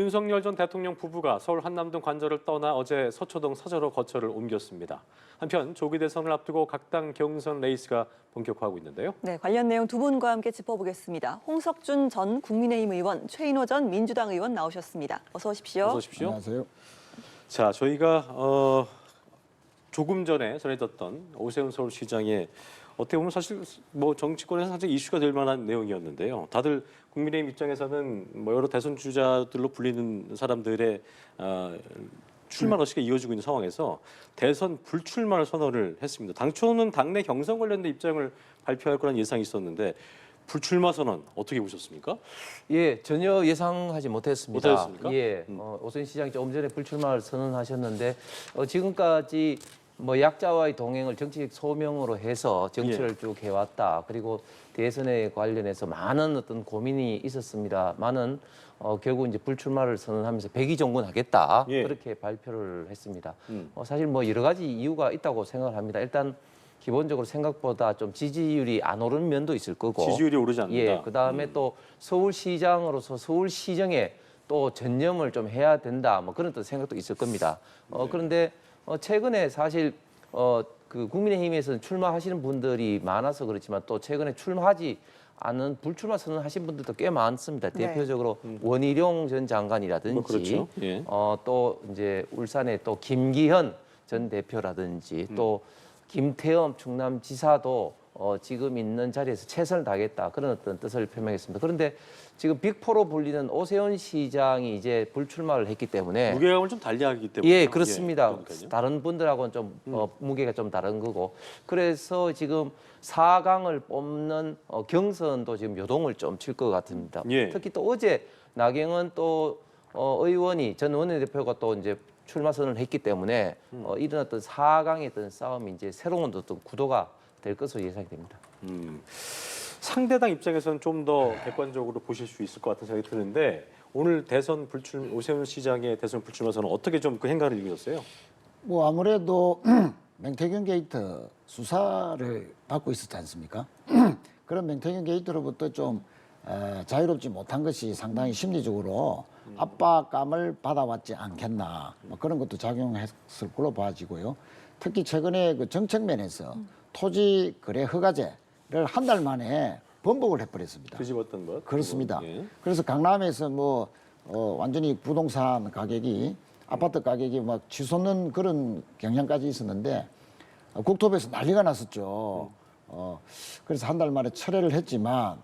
윤석열 전 대통령 부부가 서울 한남동 관저를 떠나 어제 서초동 사저로 거처를 옮겼습니다. 한편 조기 대선을 앞두고 각 당 경선 레이스가 본격화하고 있는데요. 네, 관련 내용 두 분과 함께 짚어보겠습니다. 홍석준 전 국민의힘 의원, 최인호 전 민주당 의원 나오셨습니다. 어서 오십시오. 어서 오십시오. 안녕하세요. 자, 저희가 조금 전에 전해졌던 오세훈 서울시장의 어떻게 보면 사실 뭐 정치권에서 상당히 이슈가 될 만한 내용이었는데요. 다들 국민의힘 입장에서는 뭐 여러 대선 주자들로 불리는 사람들의 출마 러시가 이어지고 있는 상황에서 대선 불출마를 선언을 했습니다. 당초는 당내 경선 관련된 입장을 발표할 거란 예상이 있었는데 불출마 선언 어떻게 보셨습니까? 예, 전혀 예상하지 못했습니다. 못하셨습니까? 예, 오세훈 시장이 조금 전에 불출마를 선언하셨는데 지금까지 뭐 약자와의 동행을 정치적 소명으로 해서 정치를 쭉 해왔다. 그리고 대선에 관련해서 많은 어떤 고민이 있었습니다만은 결국 이제 불출마를 선언하면서 백의종군하겠다. 예. 그렇게 발표를 했습니다. 사실 뭐 여러 가지 이유가 있다고 생각을 합니다. 일단 기본적으로 생각보다 좀 지지율이 안 오른 면도 있을 거고. 지지율이 오르지 않는다. 예, 그다음에 또 서울시장으로서 서울시정에 또 전념을 좀 해야 된다. 뭐 그런 또 생각도 있을 겁니다. 그런데 최근에 사실 그 국민의힘에서는 출마하시는 분들이 많아서 그렇지만 또 최근에 출마하지 않은 불출마 선언하신 분들도 꽤 많습니다. 네. 대표적으로 원희룡 전 장관이라든지 뭐 그렇죠. 예. 또 이제 울산의 또 김기현 전 대표라든지 또 김태흠 충남지사도 지금 있는 자리에서 최선을 다하겠다 그런 어떤 뜻을 표명했습니다. 그런데 지금 빅4로 불리는 오세훈 시장이 이제 불출마를 했기 때문에 무게감을 좀 달리하기 때문에 예, 그렇습니다. 그러니까요. 다른 분들하고는 좀 무게가 좀 다른 거고 그래서 지금 4강을 뽑는 경선도 지금 요동을 좀 칠 것 같습니다. 예. 특히 또 어제 나경원 또 의원이 전 원내대표가 또 이제 출마 선언을 했기 때문에 이런 어떤 4강의 어떤 싸움이 이제 새로운 어떤 구도가 될 것으로 예상이 됩니다. 상대당 입장에서는 좀 더 객관적으로 보실 수 있을 것 같은 생각이 드는데 오늘 오세훈 시장의 대선 불출마 선언 어떻게 좀 그 행간을 읽으셨어요? 뭐 아무래도 맹태균 게이트 수사를 받고 있었지 않습니까? 그런 맹태균 게이트로부터 좀 자유롭지 못한 것이 상당히 심리적으로 압박감을 받아왔지 않겠나 뭐 그런 것도 작용했을 걸로 봐지고요. 특히 최근에 그 정책 면에서 토지 거래 허가제를 한 달 만에 번복을 해버렸습니다. 뒤집었던 것. 그렇습니다. 예. 그래서 강남에서 뭐 완전히 부동산 가격이 아파트 가격이 막 치솟는 그런 경향까지 있었는데 국토부에서 난리가 났었죠. 그래서 한 달 만에 철회를 했지만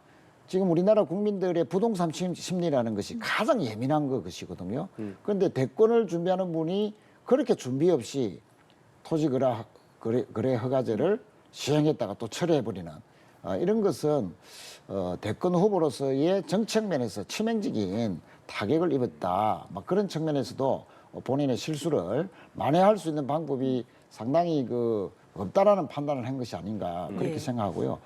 지금 우리나라 국민들의 부동산 심리라는 것이 가장 예민한 것이거든요. 그런데 대권을 준비하는 분이 그렇게 준비 없이 토지 거래 허가제를 시행했다가 또 철회해버리는 이런 것은 대권 후보로서의 정책면에서 치명적인 타격을 입었다. 막 그런 측면에서도 본인의 실수를 만회할 수 있는 방법이 상당히 없다라는 판단을 한 것이 아닌가 그렇게 생각하고요.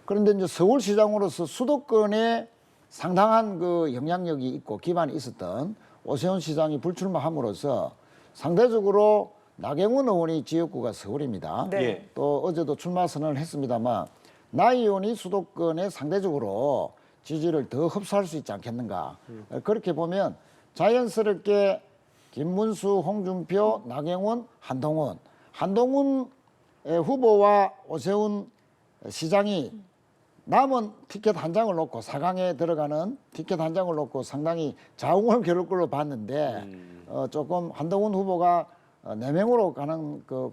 그런데 이제 서울시장으로서 수도권에 상당한 그 영향력이 있고 기반이 있었던 오세훈 시장이 불출마함으로써 상대적으로 나경원 의원이 지역구가 서울입니다. 네. 예. 또 어제도 출마 선언을 했습니다만 나 의원이 수도권에 상대적으로 지지를 더 흡수할 수 있지 않겠는가. 그렇게 보면 자연스럽게 김문수, 홍준표, 나경원, 한동훈 후보와 오세훈 시장이 남은 티켓 한 장을 놓고 4강에 들어가는 티켓 한 장을 놓고 상당히 자웅을 겨룰 걸로 봤는데 조금 한동훈 후보가 4명으로 가는 그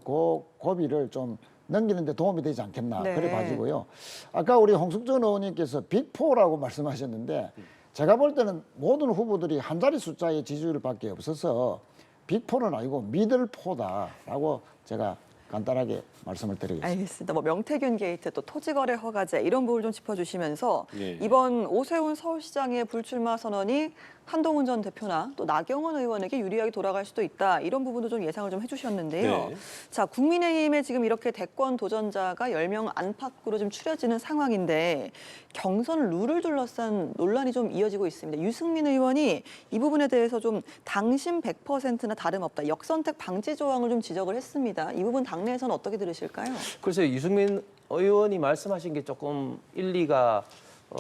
고비를 좀 넘기는데 도움이 되지 않겠나 네. 그래 봐지고요. 아까 우리 홍석준 의원님께서 빅4라고 말씀하셨는데 제가 볼 때는 모든 후보들이 한 자리 숫자의 지지율 밖에 없어서 빅4는 아니고 미들4다라고 제가 간단하게 말씀을 드리겠습니다. 알겠습니다. 뭐 명태균 게이트 또 토지거래 허가제 이런 부분을 좀 짚어주시면서 예. 이번 오세훈 서울시장의 불출마 선언이 한동훈 전 대표나 또 나경원 의원에게 유리하게 돌아갈 수도 있다. 이런 부분도 좀 예상을 좀 해주셨는데요. 네. 자, 국민의힘에 지금 이렇게 대권 도전자가 10명 안팎으로 좀 추려지는 상황인데 경선 룰을 둘러싼 논란이 좀 이어지고 있습니다. 유승민 의원이 이 부분에 대해서 좀 당심 100%나 다름없다. 역선택 방지 조항을 좀 지적을 했습니다. 이 부분 당내에서는 어떻게 들으실까요? 글쎄요, 유승민 의원이 말씀하신 게 조금 일리가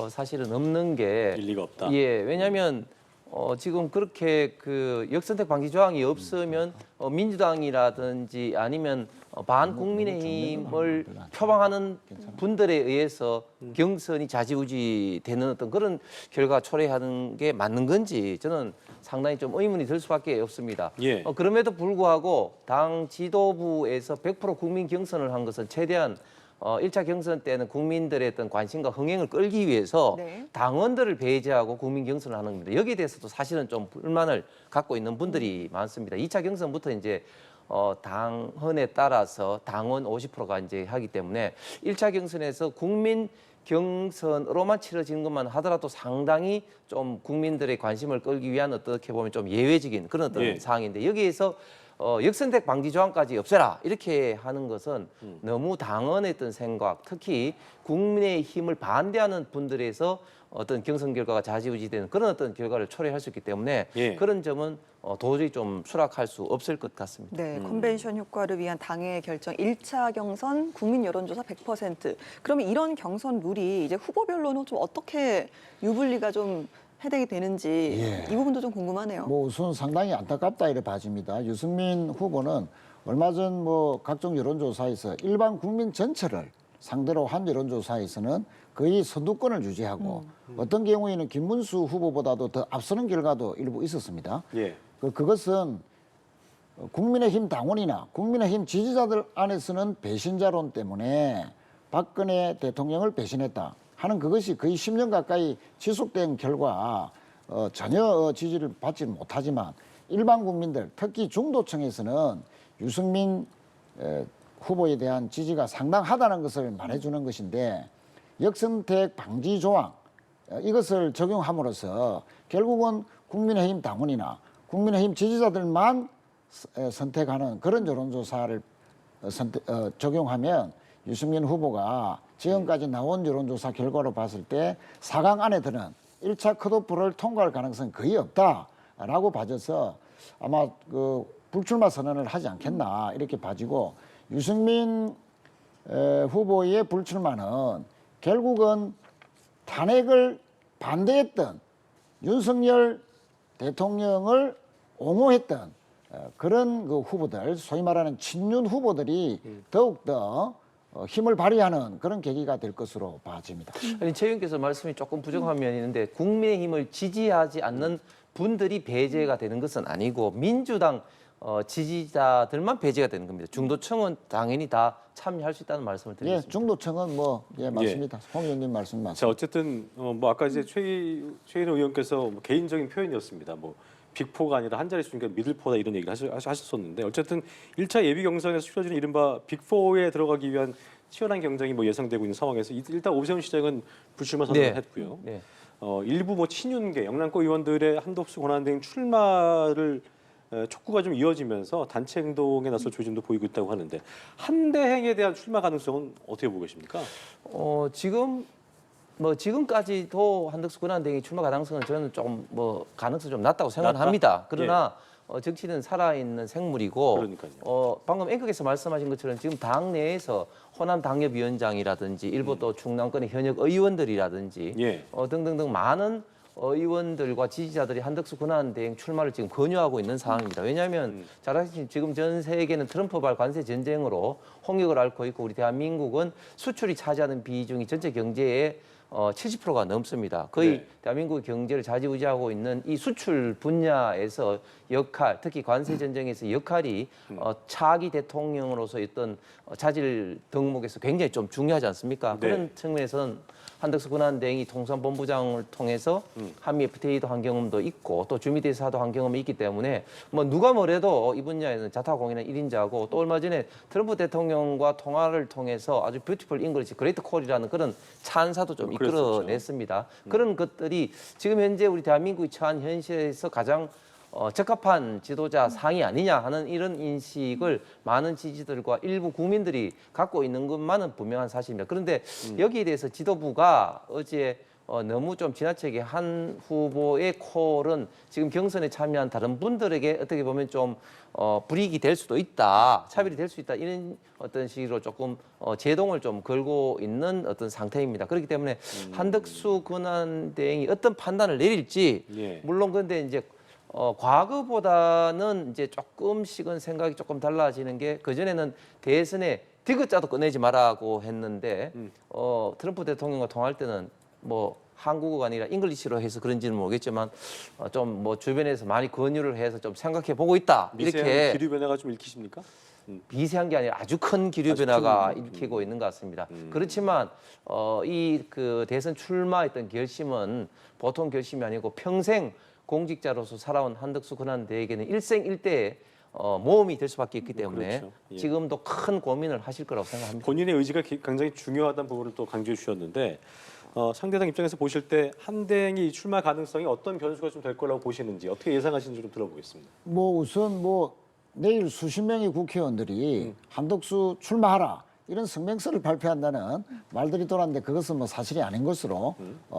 사실은 없는 게 일리가 없다. 예, 왜냐하면 지금 그렇게 그 역선택 방지 조항이 없으면 민주당이라든지 아니면 반국민의힘을 표방하는 분들에 의해서 경선이 좌지우지되는 어떤 그런 결과 초래하는 게 맞는 건지 저는 상당히 좀 의문이 들 수밖에 없습니다. 예. 그럼에도 불구하고 당 지도부에서 100% 국민 경선을 한 것은 최대한 1차 경선 때는 국민들의 어떤 관심과 흥행을 끌기 위해서 네. 당원들을 배제하고 국민 경선을 하는 겁니다. 여기에 대해서도 사실은 좀 불만을 갖고 있는 분들이 많습니다. 2차 경선부터 이제 당헌에 따라서 당원 50%가 이제 하기 때문에 1차 경선에서 국민 경선으로만 치러지는 것만 하더라도 상당히 좀 국민들의 관심을 끌기 위한 어떻게 보면 좀 예외적인 그런 어떤 예. 상황인데 여기에서 역선택 방지 조항까지 없애라 이렇게 하는 것은 너무 당헌의 어떤 생각, 특히 국민의힘을 반대하는 분들에서 어떤 경선 결과가 좌지우지되는 그런 어떤 결과를 초래할 수 있기 때문에 예. 그런 점은 도저히 좀 수락할 수 없을 것 같습니다. 네, 컨벤션 효과를 위한 당의 결정 1차 경선 국민 여론조사 100%. 그러면 이런 경선 룰이 이제 후보별로는 좀 어떻게 유불리가 좀 해당이 되는지 예. 이 부분도 좀 궁금하네요. 뭐 우선 상당히 안타깝다 이래 봐집니다. 유승민 후보는 얼마 전 뭐 각종 여론조사에서 일반 국민 전체를 상대로 한 여론조사에서는 거의 선두권을 유지하고 어떤 경우에는 김문수 후보보다도 더 앞서는 결과도 일부 있었습니다. 예. 그것은 국민의힘 당원이나 국민의힘 지지자들 안에서는 배신자론 때문에 박근혜 대통령을 배신했다 하는 그것이 거의 10년 가까이 지속된 결과 전혀 지지를 받지 못하지만 일반 국민들 특히 중도층에서는 유승민 후보에 대한 지지가 상당하다는 것을 말해주는 것인데 역선택 방지 조항 이것을 적용함으로써 결국은 국민의힘 당원이나 국민의힘 지지자들만 선택하는 그런 여론조사를 적용하면 유승민 후보가 지금까지 나온 여론조사 결과로 봤을 때 4강 안에 드는 1차 컷오프를 통과할 가능성이 거의 없다라고 봐져서 아마 그 불출마 선언을 하지 않겠나 이렇게 봐지고 유승민 후보의 불출마는 결국은 탄핵을 반대했던 윤석열 대통령을 옹호했던 그런 그 후보들, 소위 말하는 친윤 후보들이 더욱더 힘을 발휘하는 그런 계기가 될 것으로 봐집니다. 아니, 최 의원께서 말씀이 조금 부족한 면이 있는데 국민의힘을 지지하지 않는 분들이 배제가 되는 것은 아니고 민주당 지지자들만 배제가 되는 겁니다. 중도층은 당연히 다 참여할 수 있다는 말씀을 예, 드리겠습니다. 중도층은 뭐 예, 맞습니다. 홍 의원님 말씀 맞습니다. 자, 어쨌든 뭐 아까 이제 최인호 의원께서 뭐 개인적인 표현이었습니다. 뭐 빅4가 아니라 한 자릿수니까 미들포다 이런 얘기를 하셨었는데 어쨌든 1차 예비 경선에서 치러지는 이른바 빅4에 들어가기 위한 치열한 경쟁이 뭐 예상되고 있는 상황에서 일단 오세훈 시장은 불출마 선언을 네. 했고요. 네. 일부 뭐 친윤계 영남권 의원들의 한덕수 권한대행 출마를 촉구가 좀 이어지면서 단체 행동에 나설 조짐도 보이고 있다고 하는데 한대행에 대한 출마 가능성은 어떻게 보고 계십니까? 지금까지도 한덕수 권한대행이 출마 가능성은 저는 조금 가능성 좀 낮다고 생각합니다. 그러나 정치는 살아있는 생물이고 그러니까요. 방금 앵커께서 말씀하신 것처럼 지금 당 내에서 호남 당협위원장이라든지 일부 또 충남권의 현역 의원들이라든지 등등등 많은 의원들과 지지자들이 한덕수 권한대행 출마를 지금 권유하고 있는 상황입니다. 왜냐하면 잘 아시지만 지금 전 세계는 트럼프발 관세 전쟁으로 홍역을 앓고 있고 우리 대한민국은 수출이 차지하는 비중이 전체 경제의 70%가 넘습니다. 거의 대한민국의 경제를 좌지우지하고 있는 이 수출 분야에서 역할, 특히 관세 전쟁에서 역할이 차기 대통령으로서 어떤 자질 덕목에서 굉장히 좀 중요하지 않습니까? 그런 측면에서는 한덕수 권한대행이 통상본부장을 통해서 한미 FTA도 한 경험도 있고 또 주미대사도 한 경험이 있기 때문에 뭐 누가 뭐래도 이 분야에는 자타공인한 1인자고 또 얼마 전에 트럼프 대통령과 통화를 통해서 아주 뷰티풀 잉글리시 그레이트 콜이라는 그런 찬사도 좀 이끌어냈습니다. 그런 것들이 지금 현재 우리 대한민국이 처한 현실에서 가장 적합한 지도자 상이 아니냐 하는 이런 인식을 많은 지지들과 일부 국민들이 갖고 있는 것만은 분명한 사실입니다. 그런데 여기에 대해서 지도부가 어제 너무 좀 지나치게 한 후보의 콜은 지금 경선에 참여한 다른 분들에게 어떻게 보면 좀 불이익이 될 수도 있다, 차별이 될 수 있다 이런 어떤 식으로 조금 제동을 좀 걸고 있는 어떤 상태입니다. 그렇기 때문에 한덕수 권한대행이 어떤 판단을 내릴지 예. 물론 근데 이제 과거보다는 이제 조금씩은 생각이 조금 달라지는 게 그전에는 대선에 디귿자도 꺼내지 말라고 했는데 트럼프 대통령과 통화할 때는 뭐 한국어가 아니라 잉글리시로 해서 그런지는 모르겠지만 좀 뭐 주변에서 많이 권유를 해서 좀 생각해 보고 있다. 미세한 이렇게 기류 변화가 좀 읽히십니까? 미세한 게 아니라 아주 큰 기류 아주 변화가 큰, 일으키고 있는 것 같습니다. 그렇지만 이 그 대선 출마했던 결심은 보통 결심이 아니고 평생 공직자로서 살아온 한덕수 권한대행에게는 일생일대의 모험이 될 수밖에 없기 때문에 그렇죠. 예. 지금도 큰 고민을 하실 거라고 생각합니다. 본인의 의지가 굉장히 중요하다는 부분을 또 강조해 주셨는데 상대당 입장에서 보실 때 한대행이 출마 가능성이 어떤 변수가 좀 될 거라고 보시는지 어떻게 예상하시는지 좀 들어보겠습니다. 뭐 우선 뭐 내일 수십 명의 국회의원들이 한덕수 출마하라 이런 성명서를 발표한다는 말들이 돌았는데 그것은 뭐 사실이 아닌 것으로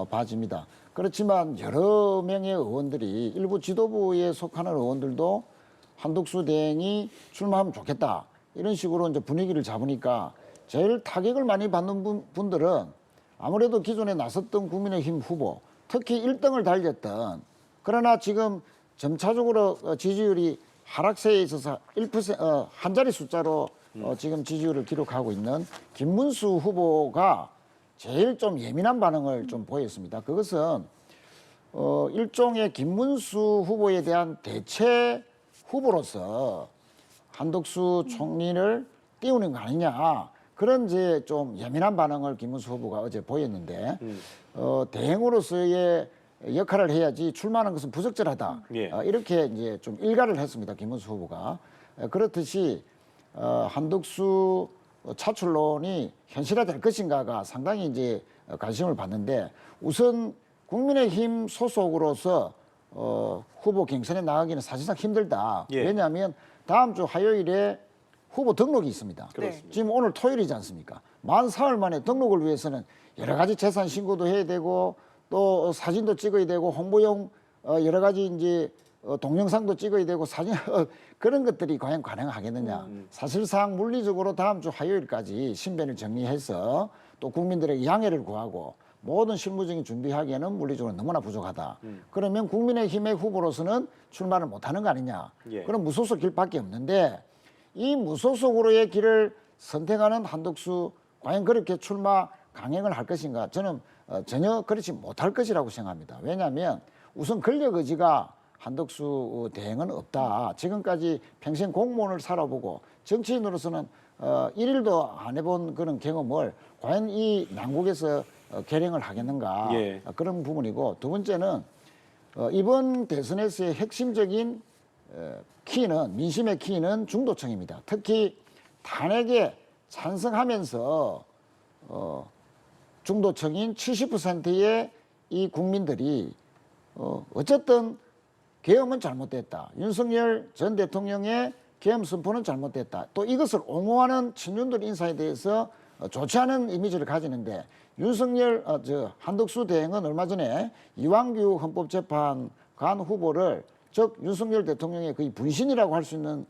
봐집니다. 그렇지만 여러 명의 의원들이 일부 지도부에 속하는 의원들도 한덕수 대행이 출마하면 좋겠다 이런 식으로 이제 분위기를 잡으니까 제일 타격을 많이 받는 분들은 아무래도 기존에 나섰던 국민의힘 후보, 특히 1등을 달렸던 그러나 지금 점차적으로 지지율이 하락세에 있어서 1% 한 자리 숫자로 지금 지지율을 기록하고 있는 김문수 후보가 제일 좀 예민한 반응을 좀 보였습니다. 그것은 일종의 김문수 후보에 대한 대체 후보로서 한덕수 총리를 띄우는 거 아니냐. 그런 이제 좀 예민한 반응을 김문수 후보가 어제 보였는데 대행으로서의 역할을 해야지 출마하는 것은 부적절하다. 예. 이렇게 이제 좀 일가를 했습니다. 김문수 후보가. 그렇듯이 한덕수 차출론이 현실화될 것인가가 상당히 이제 관심을 받는데 우선 국민의힘 소속으로서 후보 경선에 나가기는 사실상 힘들다. 예. 왜냐하면 다음 주 화요일에 후보 등록이 있습니다. 그렇습니다. 지금 오늘 토요일이지 않습니까? 만 사흘 만에 등록을 위해서는 여러 가지 재산 신고도 해야 되고 또 사진도 찍어야 되고 홍보용 여러 가지 이제 동영상도 찍어야 되고 사진 그런 것들이 과연 가능하겠느냐. 사실상 물리적으로 다음 주 화요일까지 신변을 정리해서 또 국민들에게 양해를 구하고 모든 실무적인 준비하기에는 물리적으로 너무나 부족하다. 그러면 국민의힘의 후보로서는 출마를 못하는 거 아니냐. 예. 그럼 무소속 길밖에 없는데 이 무소속으로의 길을 선택하는 한덕수 과연 그렇게 출마 강행을 할 것인가? 저는 전혀 그렇지 못할 것이라고 생각합니다. 왜냐하면 우선 권력 의지가 한덕수 대행은 없다. 지금까지 평생 공무원을 살아보고 정치인으로서는 일일도 안 해본 그런 경험을 과연 이 난국에서 결행을 하겠는가. 예. 그런 부분이고 두 번째는 이번 대선에서의 핵심적인 키는 민심의 키는 중도층입니다. 특히 탄핵에 찬성하면서 중도층인 70%의 이 국민들이 어쨌든 계엄은 잘못됐다. 윤석열 전 대통령의 계엄 선포는 잘못됐다. 또 이것을 옹호하는 친윤들 인사에 대해서 좋지 않은 이미지를 가지는데 윤석열 한덕수 대행은 얼마 전에 이완규 헌법재판관 후보를 즉 윤석열 대통령의 거의 분신이라고 할 수 있는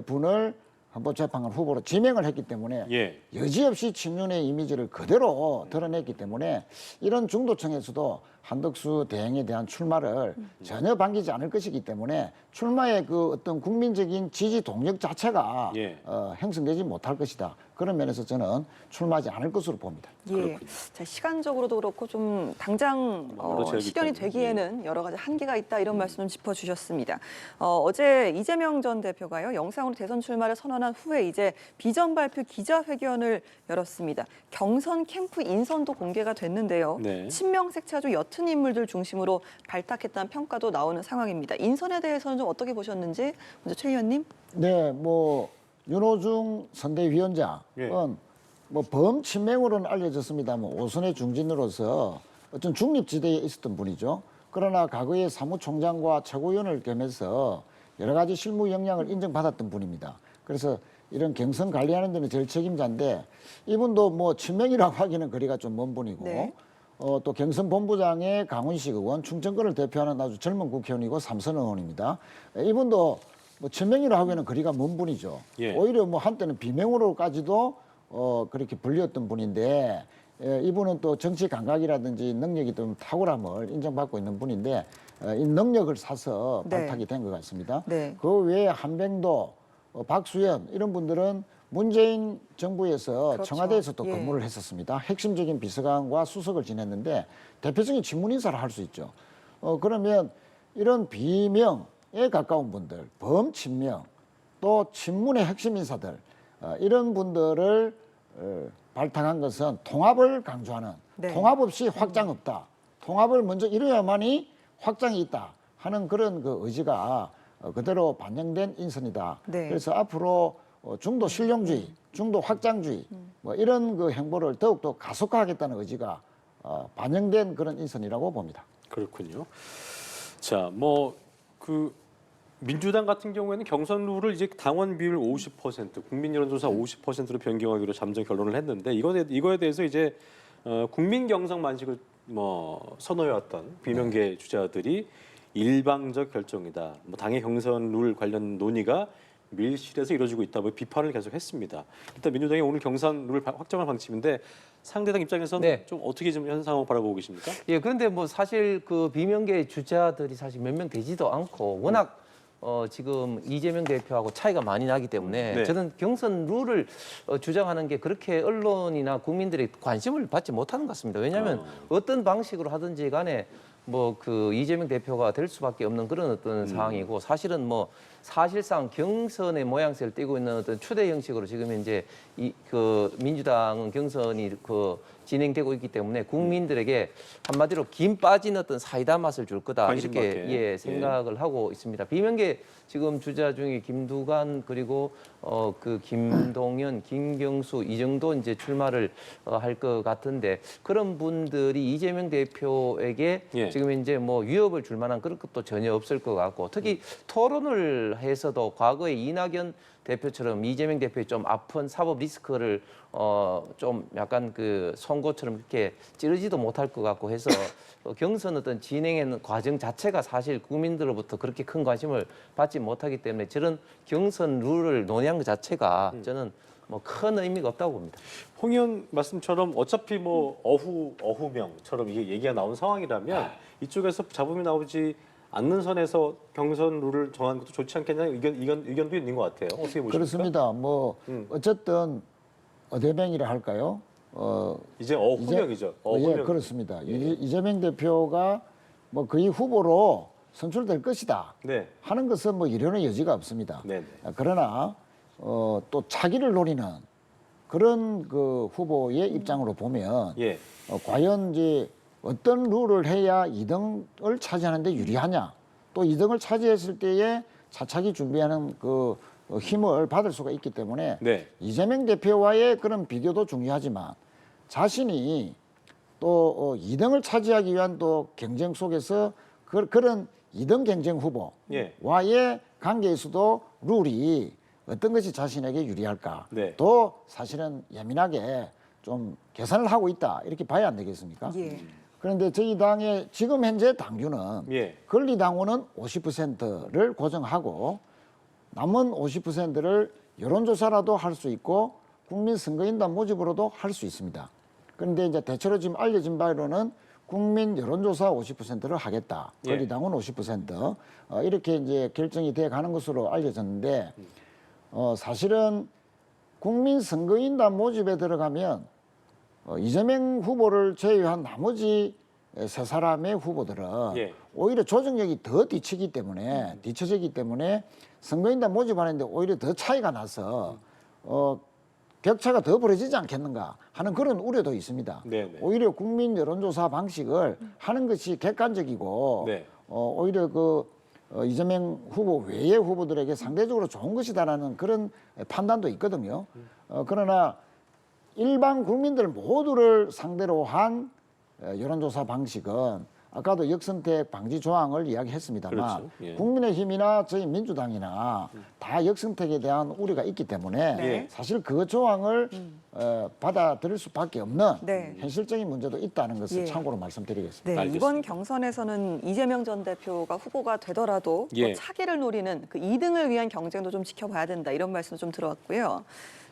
분을 헌법재판관 후보로 지명을 했기 때문에 예. 여지없이 친윤의 이미지를 그대로 드러냈기 때문에 이런 중도층에서도 한덕수 대행에 대한 출마를 전혀 반기지 않을 것이기 때문에 출마의 그 어떤 국민적인 지지 동력 자체가 예. 형성되지 못할 것이다. 그런 면에서 저는 출마하지 않을 것으로 봅니다. 예. 자, 시간적으로도 그렇고 좀 당장 멀어져야기 실현이 때문에. 되기에는 여러 가지 한계가 있다 이런 말씀 좀 짚어주셨습니다. 어제 이재명 전 대표가요 영상으로 대선 출마를 선언한 후에 이제 비전 발표 기자회견을 열었습니다. 경선 캠프 인선도 공개가 됐는데요. 네. 친명색차 중 옅은 인물들 중심으로 발탁했다는 평가도 나오는 상황입니다. 인선에 대해서는 좀 어떻게 보셨는지 먼저 최 의원님. 네, 뭐 윤호중 선대위원장은 예. 뭐 범친맹으로는 알려졌습니다만 오선의 중진으로서 어떤 중립지대에 있었던 분이죠. 그러나 과거에 사무총장과 최고위원을 겸해서 여러 가지 실무 역량을 인정받았던 분입니다. 그래서 이런 경선 관리하는 데는 제일 책임자인데 이분도 뭐 친명이라고 하기는 거리가 좀 먼 분이고 네. 또 경선본부장의 강훈식 의원, 충청권을 대표하는 아주 젊은 국회의원이고 삼선 의원입니다. 이분도 뭐 천명이라 하기에는 거리가 먼 분이죠. 예. 오히려 뭐 한때는 비명으로까지도 그렇게 불렸던 분인데 이분은 또 정치 감각이라든지 능력이 좀 탁월함을 인정받고 있는 분인데 이 능력을 사서 네. 발탁이 된 것 같습니다. 네. 그 외에 한병도, 박수현 이런 분들은 문재인 정부에서 그렇죠. 청와대에서 또 예. 근무를 했었습니다. 핵심적인 비서관과 수석을 지냈는데 대표적인 친문 인사를 할 수 있죠. 그러면 이런 비명에 가까운 분들, 범친명, 또 친문의 핵심 인사들 이런 분들을 발탁한 것은 통합을 강조하는 네. 통합 없이 확장 없다. 통합을 먼저 이루어야만이 확장이 있다 하는 그런 그 의지가 그대로 반영된 인선이다. 네. 그래서 앞으로 중도 실용주의, 중도 확장주의 뭐 이런 그 행보를 더욱더 가속화하겠다는 의지가 반영된 그런 인선이라고 봅니다. 그렇군요. 자, 뭐 그 민주당 같은 경우에는 경선 룰을 이제 당원 비율 50%, 국민 여론조사 50%로 변경하기로 잠정 결론을 했는데 이거에 대해서 이제 국민 경선 만식을 뭐 선호해왔던 비명계 주자들이 일방적 결정이다. 뭐 당의 경선 룰 관련 논의가 밀실에서 이루어지고 있다. 뭐 비판을 계속했습니다. 일단 민주당이 오늘 경선 룰 확정할 방침인데 상대당 입장에서는 네. 좀 어떻게 좀 현 상황을 바라보고 계십니까? 예, 그런데 뭐 사실 그 비명계 주자들이 사실 몇 명 되지도 않고 워낙 지금 이재명 대표하고 차이가 많이 나기 때문에 네. 저는 경선 룰을 주장하는 게 그렇게 언론이나 국민들의 관심을 받지 못하는 것 같습니다. 왜냐하면 어떤 방식으로 하든지 간에 뭐 그 이재명 대표가 될 수밖에 없는 그런 어떤 상황이고 사실은 뭐 사실상 경선의 모양새를 띠고 있는 어떤 추대 형식으로 지금 이제 그 민주당은 경선이 그 진행되고 있기 때문에 국민들에게 한마디로 김 빠진 어떤 사이다 맛을 줄 거다 관심 이렇게 받게. 예, 생각을 하고 있습니다. 비명계 지금 주자 중에 김두관 그리고 그 김동연, 김경수 이 정도 이제 출마를 할 것 같은데 그런 분들이 이재명 대표에게 예. 지금 이제 뭐 위협을 줄 만한 그런 것도 전혀 없을 것 같고 특히 토론을 해서도 과거에 이낙연 대표처럼 이재명 대표의 좀 아픈 사법 리스크를 좀 약간 그 송곳처럼 이렇게 찌르지도 못할 것 같고 해서 경선 어떤 진행하는 과정 자체가 사실 국민들로부터 그렇게 큰 관심을 받지 못하기 때문에 저런 경선 룰을 논의한 것 자체가 저는 뭐 큰 의미가 없다고 봅니다. 홍 의원 말씀처럼 어차피 뭐 어후명처럼 이게 얘기가 나온 상황이라면 이쪽에서 잡음이 나오지 않는 선에서 경선 룰을 정하는 것도 좋지 않겠냐 의견도 있는 것 같아요. 어떻게 보십니까? 그렇습니다. 뭐 어쨌든 어대명이라 할까요? 이제 어후명이죠. 예, 어후명. 그렇습니다. 이재명 대표가 뭐 거의 후보로 선출될 것이다 네. 하는 것은 뭐 이론의 여지가 없습니다. 네네. 그러나 또 차기를 노리는 그런 그 후보의 입장으로 보면 예. 과연 이제 어떤 룰을 해야 2등을 차지하는 데 유리하냐 또 2등을 차지했을 때에 차차기 준비하는 그 힘을 받을 수가 있기 때문에 네. 이재명 대표와의 그런 비교도 중요하지만 자신이 또 2등을 차지하기 위한 또 경쟁 속에서 그런 2등 경쟁 후보와의 예. 관계에서도 룰이 어떤 것이 자신에게 유리할까 네. 또 사실은 예민하게 좀 계산을 하고 있다 이렇게 봐야 안 되겠습니까? 예. 그런데 저희 당의 지금 현재 당규는 예. 권리당원은 50%를 고정하고 남은 50%를 여론조사라도 할 수 있고 국민선거인단 모집으로도 할 수 있습니다. 그런데 이제 대체로 지금 알려진 바로는 국민 여론조사 50%를 하겠다. 예. 권리당원 50% 이렇게 이제 결정이 돼 가는 것으로 알려졌는데 사실은 국민선거인단 모집에 들어가면 이재명 후보를 제외한 나머지 세 사람의 후보들은 예. 오히려 조정력이 더 뒤치기 때문에 뒤처지기 때문에 선거인단 모집하는데 오히려 더 차이가 나서 격차가 더 벌어지지 않겠는가 하는 그런 우려도 있습니다. 네네. 오히려 국민 여론조사 방식을 하는 것이 객관적이고 네. 오히려 그 이재명 후보 외의 후보들에게 상대적으로 좋은 것이다라는 그런 판단도 있거든요. 그러나 일반 국민들 모두를 상대로 한 여론조사 방식은 아까도 역선택 방지 조항을 이야기했습니다만 그렇죠. 예. 국민의힘이나 저희 민주당이나 다 역선택에 대한 우려가 있기 때문에 네. 사실 그 조항을 받아들일 수밖에 없는 네. 현실적인 문제도 있다는 것을 예. 참고로 말씀드리겠습니다. 네, 알겠습니다. 이번 경선에서는 이재명 전 대표가 후보가 되더라도 예. 또 차기를 노리는 그 2등을 위한 경쟁도 좀 지켜봐야 된다 이런 말씀도 좀 들어왔고요.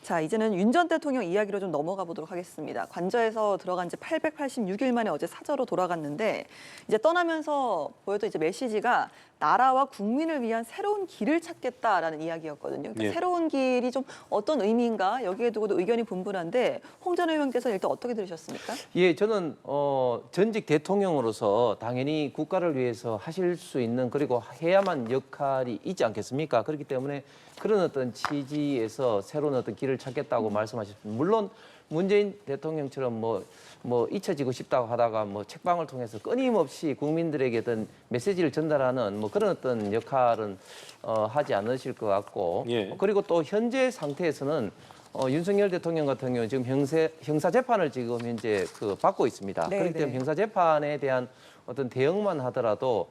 자, 이제는 윤 전 대통령 이야기로 좀 넘어가 보도록 하겠습니다. 관저에서 들어간 지 886일 만에 어제 사저로 돌아갔는데 이제 떠나면서 보여도 이제 메시지가 나라와 국민을 위한 새로운 길을 찾겠다라는 이야기였거든요. 그러니까 예. 새로운 길이 좀 어떤 의미인가 여기에 두고도 의견이 분분한데 홍 전 의원께서 일단 어떻게 들으셨습니까? 예, 저는 전직 대통령으로서 당연히 국가를 위해서 하실 수 있는 그리고 해야만 역할이 있지 않겠습니까? 그렇기 때문에 그런 어떤 취지에서 새로운 어떤 길을 찾겠다고 말씀하셨습니다. 물론 문재인 대통령처럼 뭐 잊혀지고 싶다고 하다가 뭐 책방을 통해서 끊임없이 국민들에게 어떤 메시지를 전달하는 뭐 그런 어떤 역할은 하지 않으실 것 같고 예. 그리고 또 현재 상태에서는 윤석열 대통령 같은 경우는 지금 형사 재판을 지금 현재 받고 있습니다. 네, 그렇기 때문에 네. 형사 재판에 대한 어떤 대응만 하더라도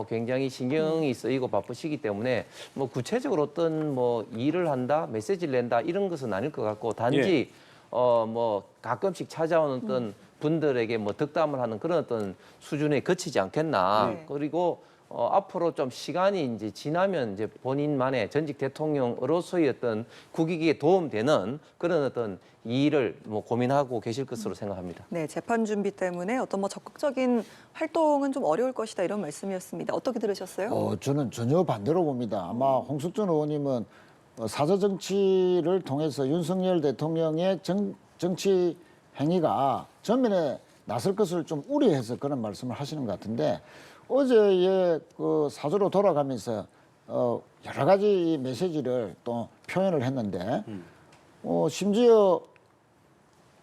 굉장히 신경이 쓰이고 바쁘시기 때문에 뭐 구체적으로 어떤 뭐 일을 한다, 메시지를 낸다 이런 것은 아닐 것 같고 단지 뭐 가끔씩 찾아오는 어떤 분들에게 뭐 덕담을 하는 그런 어떤 수준에 그치지 않겠나. 네. 그리고 앞으로 좀 시간이 이제 지나면 이제 본인만의 전직 대통령으로서의 어떤 국익에 도움되는 그런 어떤 일을 뭐 고민하고 계실 것으로 생각합니다. 네, 재판 준비 때문에 어떤 뭐 적극적인 활동은 좀 어려울 것이다 이런 말씀이었습니다. 어떻게 들으셨어요? 저는 전혀 반대로 봅니다. 아마 홍석천 의원님은 사저 정치를 통해서 윤석열 대통령의 정치 행위가 전면에 나설 것을 좀 우려해서 그런 말씀을 하시는 것 같은데 어제의 그 사저로 돌아가면서 여러 가지 메시지를 또 표현을 했는데 심지어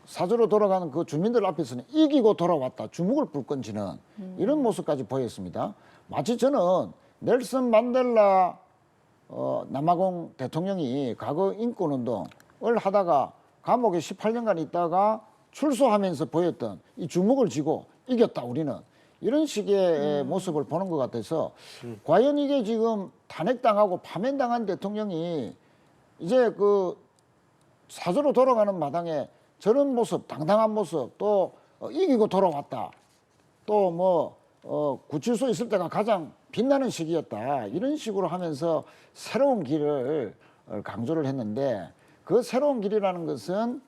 사저로 돌아가는 그 주민들 앞에서는 이기고 돌아왔다 주먹을 불끈지는 이런 모습까지 보였습니다. 마치 저는 넬슨 만델라 남아공 대통령이 과거 인권운동을 하다가 감옥에 18년간 있다가 출소하면서 보였던 이 주먹을 쥐고 이겼다 우리는 이런 식의 모습을 보는 것 같아서 과연 이게 지금 탄핵당하고 파면당한 대통령이 이제 그 사저로 돌아가는 마당에 저런 모습 당당한 모습 또 이기고 돌아왔다 또 뭐 구치소 있을 때가 가장 빛나는 시기였다 이런 식으로 하면서 새로운 길을 강조를 했는데 그 새로운 길이라는 것은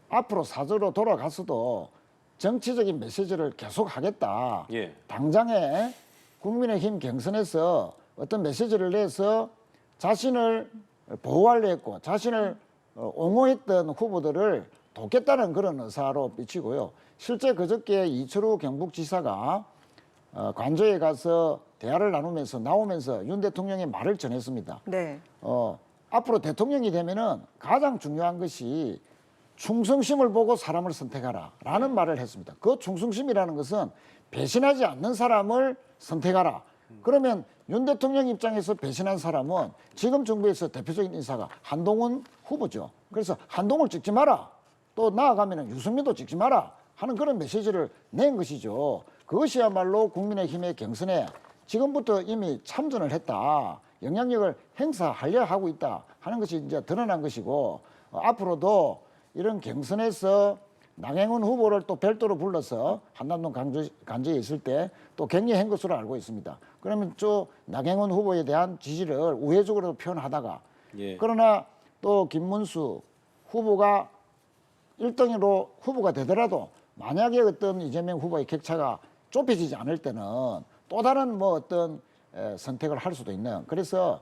앞으로 사저로 돌아가서도 정치적인 메시지를 계속 하겠다. 예. 당장에 국민의힘 경선에서 어떤 메시지를 내서 자신을 보호하려 했고 자신을 옹호했던 후보들을 돕겠다는 그런 의사로 비치고요. 실제 그저께 이철우 경북지사가 관저에 가서 대화를 나누면서 나오면서 윤 대통령의 말을 전했습니다. 네. 앞으로 대통령이 되면은 가장 중요한 것이 충성심을 보고 사람을 선택하라 라는 말을 했습니다. 그 충성심이라는 것은 배신하지 않는 사람을 선택하라. 그러면 윤 대통령 입장에서 배신한 사람은 지금 정부에서 대표적인 인사가 한동훈 후보죠. 그래서 한동훈을 찍지 마라. 또 나아가면 유승민도 찍지 마라 하는 그런 메시지를 낸 것이죠. 그것이야말로 국민의힘의 경선에 지금부터 이미 참전을 했다. 영향력을 행사하려 하고 있다 하는 것이 이제 드러난 것이고 앞으로도 이런 경선에서 나경원 후보를 또 별도로 불러서 한남동 간주에 있을 때 또 격려한 것으로 알고 있습니다. 그러면 또 나경원 후보에 대한 지지를 우회적으로 표현하다가 예. 그러나 또 김문수 후보가 1등으로 후보가 되더라도 만약에 어떤 이재명 후보의 격차가 좁혀지지 않을 때는 또 다른 뭐 어떤 선택을 할 수도 있는 그래서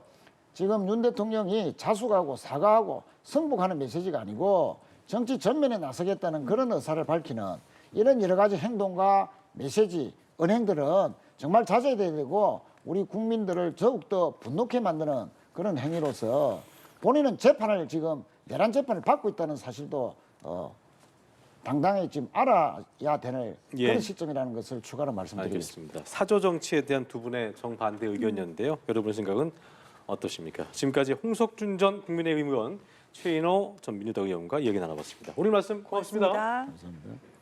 지금 윤 대통령이 자숙하고 사과하고 승복하는 메시지가 아니고 정치 전면에 나서겠다는 그런 의사를 밝히는 이런 여러 가지 행동과 메시지, 은행들은 정말 자제해야 되고 우리 국민들을 더욱더 분노케 만드는 그런 행위로서 본인은 재판을 지금 내란 재판을 받고 있다는 사실도 당당히 지금 알아야 되는 예. 그런 시점이라는 것을 추가로 말씀드리겠습니다. 알겠습니다. 사저 정치에 대한 두 분의 정반대 의견이었는데요. 여러분 생각은 어떠십니까? 지금까지 홍석준 전 국민의힘 의원, 최인호 전 민주당 의원과 이야기 나눠봤습니다. 오늘 말씀 고맙습니다. 고맙습니다. 감사합니다.